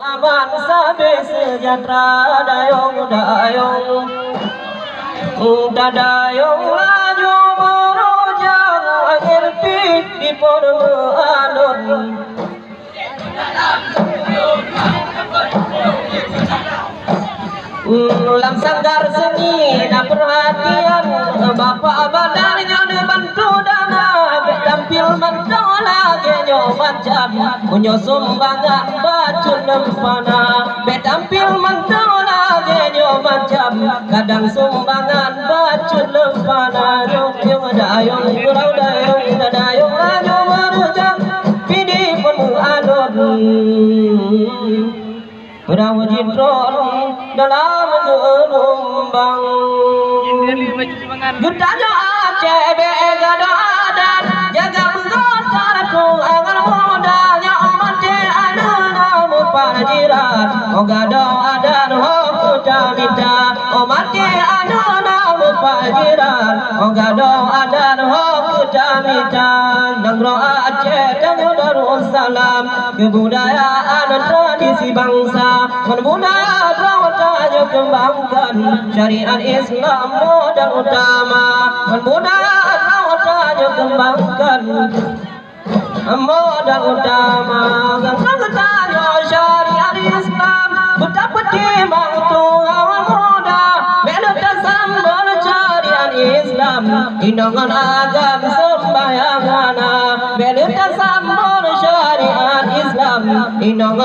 Bangsa sejahtera dayung-dayung dadayung laju merujang angin pik di pohon alun ulang sanggar seni dan perhatian bapak badannya dibantu dana tampil mendola genyo macam punya sumbangan baju lempana tampil mendola genyo macam kadang sumbangan baju lempana yung dayung kurau dayung dadayung laju merujang pidi penuh alun berawujudron dalam gelombang getahnya Aceh begada dan jaga mengotar ku agar modalnya mati ada namu pajiran ogado ada hoku jamita mati ada namu pajiran ogado ada hoku jamita nangro Aceh dan Darussalam kebudayaan dan tradisi bangsa budaya rawatnya kembangkan syariat Islam modal utama budaya rawatnya kembangkan modal utama rawatnya syariat Islam betapa timbang tuan muda melata sambal syariat Islam inangan agam sembahyangana melata sambal syariat Islam inangan